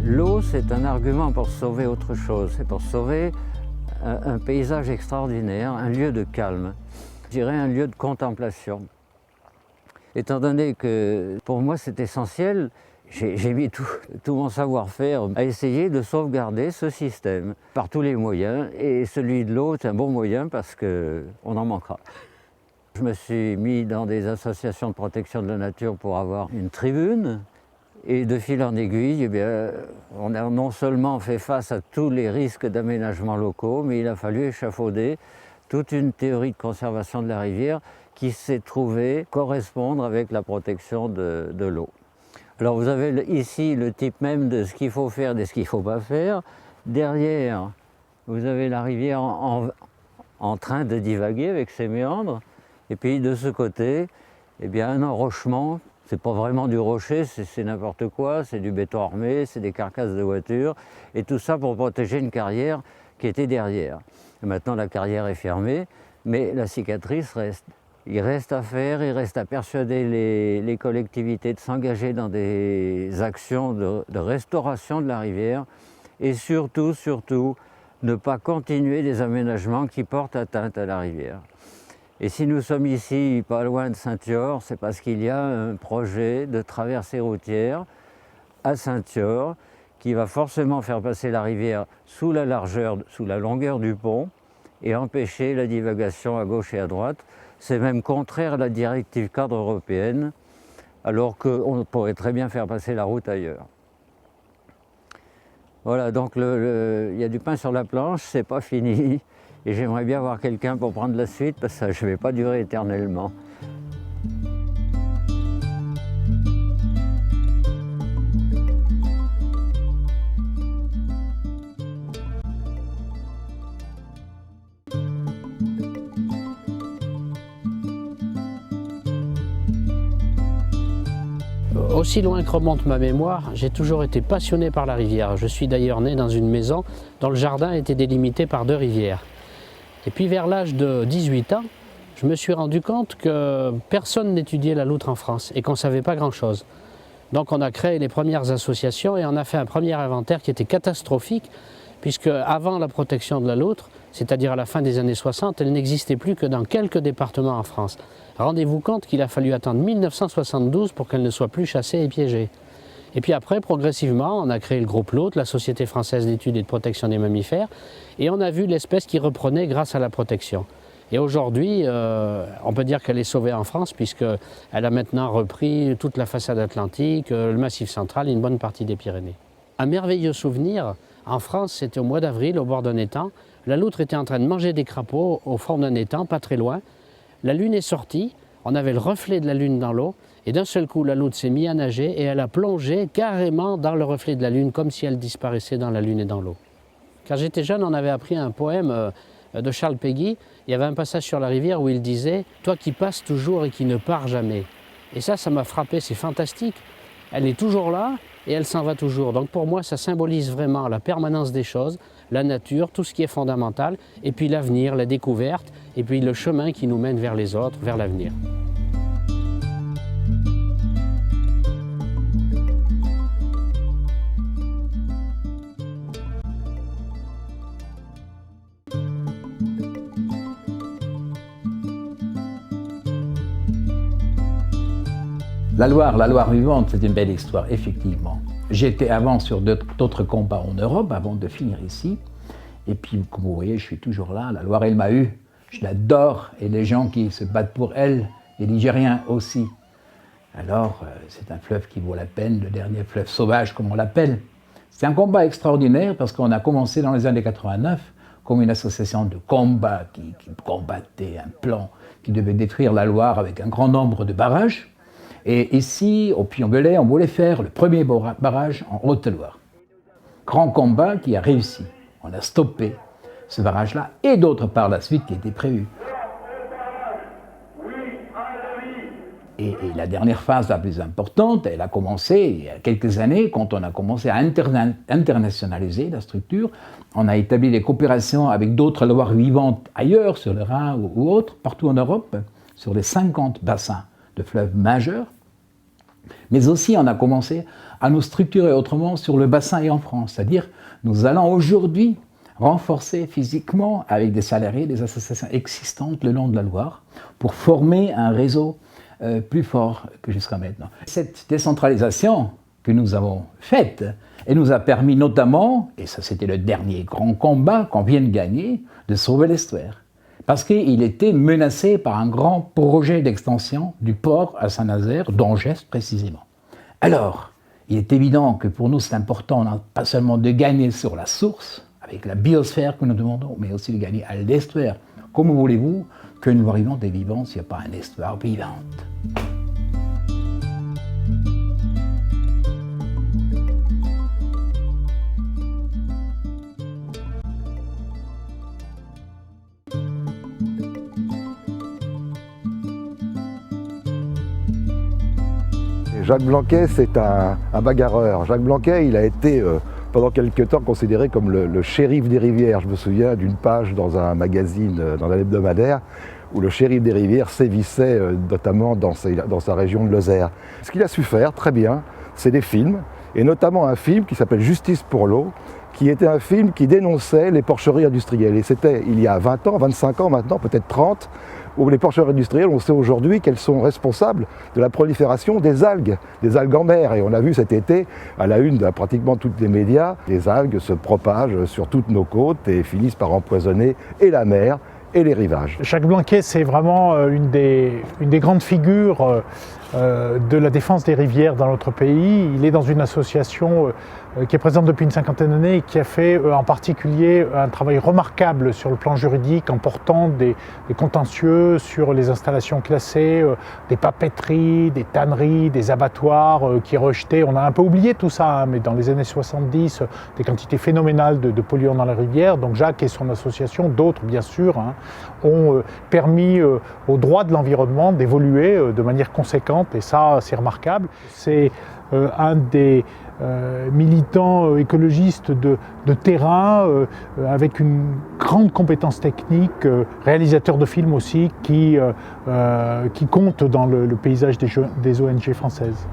L'eau, c'est un argument pour sauver autre chose, c'est pour sauver un paysage extraordinaire, un lieu de calme, je dirais un lieu de contemplation. Étant donné que pour moi c'est essentiel, j'ai mis tout mon savoir-faire à essayer de sauvegarder ce système par tous les moyens, et celui de l'eau est un bon moyen parce qu'on en manquera. Je me suis mis dans des associations de protection de la nature pour avoir une tribune. Et de fil en aiguille, eh bien, on a non seulement fait face à tous les risques d'aménagement locaux, mais il a fallu échafauder toute une théorie de conservation de la rivière qui s'est trouvée correspondre avec la protection de l'eau. Alors vous avez ici le type même de ce qu'il faut faire et de ce qu'il ne faut pas faire. Derrière, vous avez la rivière en train de divaguer avec ses méandres. Et puis de ce côté, eh bien, un enrochement. C'est pas vraiment du rocher, c'est n'importe quoi, c'est du béton armé, c'est des carcasses de voitures, et tout ça pour protéger une carrière qui était derrière. Et maintenant la carrière est fermée, mais la cicatrice reste. Il reste à faire, il reste à persuader les collectivités de s'engager dans des actions de restauration de la rivière, et surtout, ne pas continuer des aménagements qui portent atteinte à la rivière. Et si nous sommes ici, pas loin de Saint-Thior, c'est parce qu'il y a un projet de traversée routière à Saint-Thior qui va forcément faire passer la rivière sous la longueur du pont et empêcher la divagation à gauche et à droite. C'est même contraire à la directive cadre européenne, alors qu'on pourrait très bien faire passer la route ailleurs. Voilà, donc il y a du pain sur la planche, c'est pas fini. Et j'aimerais bien avoir quelqu'un pour prendre la suite parce que je ne vais pas durer éternellement. Aussi loin que remonte ma mémoire, j'ai toujours été passionné par la rivière. Je suis d'ailleurs né dans une maison dont le jardin était délimité par 2 rivières. Et puis vers l'âge de 18 ans, je me suis rendu compte que personne n'étudiait la loutre en France et qu'on ne savait pas grand-chose. Donc on a créé les premières associations et on a fait un premier inventaire qui était catastrophique, puisque avant la protection de la loutre, c'est-à-dire à la fin des années 60, elle n'existait plus que dans quelques départements en France. Rendez-vous compte qu'il a fallu attendre 1972 pour qu'elle ne soit plus chassée et piégée. Et puis après, progressivement, on a créé le groupe Loutre, la Société française d'études et de protection des mammifères, et on a vu l'espèce qui reprenait grâce à la protection. Et aujourd'hui, on peut dire qu'elle est sauvée en France, puisqu'elle a maintenant repris toute la façade atlantique, le Massif central et une bonne partie des Pyrénées. Un merveilleux souvenir, en France, c'était au mois d'avril, au bord d'un étang. La loutre était en train de manger des crapauds au fond d'un étang, pas très loin. La lune est sortie, on avait le reflet de la lune dans l'eau, et d'un seul coup, la loutre s'est mise à nager et elle a plongé carrément dans le reflet de la lune, comme si elle disparaissait dans la lune et dans l'eau. Quand j'étais jeune, on avait appris un poème de Charles Péguy. Il y avait un passage sur la rivière où il disait « Toi qui passes toujours et qui ne pars jamais ». Et ça m'a frappé, c'est fantastique. Elle est toujours là et elle s'en va toujours. Donc pour moi, ça symbolise vraiment la permanence des choses, la nature, tout ce qui est fondamental, et puis l'avenir, la découverte, et puis le chemin qui nous mène vers les autres, vers l'avenir. La Loire vivante, c'est une belle histoire, effectivement. J'étais avant sur d'autres combats en Europe, avant de finir ici. Et puis, comme vous voyez, je suis toujours là. La Loire, elle m'a eu. Je l'adore. Et les gens qui se battent pour elle, les Nigériens aussi. Alors, c'est un fleuve qui vaut la peine, le dernier fleuve sauvage, comme on l'appelle. C'est un combat extraordinaire parce qu'on a commencé dans les années 89 comme une association de combat qui combattait un plan qui devait détruire la Loire avec un grand nombre de barrages. Et ici, au Puy-en-Velay, on voulait faire le premier barrage en Haute-Loire. Grand combat qui a réussi. On a stoppé ce barrage-là et d'autres par la suite qui étaient prévus. Et la dernière phase la plus importante, elle a commencé il y a quelques années, quand on a commencé à internationaliser la structure. On a établi des coopérations avec d'autres Loires vivantes ailleurs, sur le Rhin ou autres, partout en Europe, sur les 50 bassins de fleuves majeurs. Mais aussi, on a commencé à nous structurer autrement sur le bassin et en France. C'est-à-dire, nous allons aujourd'hui renforcer physiquement, avec des salariés, des associations existantes le long de la Loire, pour former un réseau plus fort que jusqu'à maintenant. Cette décentralisation que nous avons faite, elle nous a permis notamment, et ça c'était le dernier grand combat qu'on vient de gagner, de sauver l'estuaire. Parce qu'il était menacé par un grand projet d'extension du port à Saint-Nazaire, d'Angers précisément. Alors, il est évident que pour nous c'est important, non pas seulement de gagner sur la source, avec la biosphère que nous demandons, mais aussi de gagner à l'estuaire. Comment voulez-vous qu'une voie vivante est vivante s'il n'y a pas un estuaire vivant? Jacques Blanquet, c'est un bagarreur. Jacques Blanquet, il a été pendant quelque temps considéré comme le shérif des rivières. Je me souviens d'une page dans un magazine, dans un hebdomadaire, où le shérif des rivières sévissait notamment dans sa région de Lozère. Ce qu'il a su faire, très bien, c'est des films, et notamment un film qui s'appelle Justice pour l'eau, qui était un film qui dénonçait les porcheries industrielles. Et c'était il y a 20 ans, 25 ans maintenant, peut-être 30, où les porcheries industrielles, on sait aujourd'hui qu'elles sont responsables de la prolifération des algues en mer. Et on a vu cet été, à la une de pratiquement tous les médias, les algues se propagent sur toutes nos côtes et finissent par empoisonner et la mer et les rivages. Jacques Blanquet, c'est vraiment une des grandes figures de la défense des rivières dans notre pays. Il est dans une association qui est présente depuis une cinquantaine d'années et qui a fait en particulier un travail remarquable sur le plan juridique en portant des contentieux sur les installations classées, des papeteries, des tanneries, des abattoirs qui rejetaient. On a un peu oublié tout ça, hein, mais dans les années 70, des quantités phénoménales de polluants dans la rivière. Donc Jacques et son association, d'autres bien sûr, hein, ont permis au droit de l'environnement d'évoluer de manière conséquente. Et ça, c'est remarquable. C'est un des militants écologistes de terrain, avec une grande compétence technique, réalisateur de films aussi, qui compte dans le paysage des ONG françaises.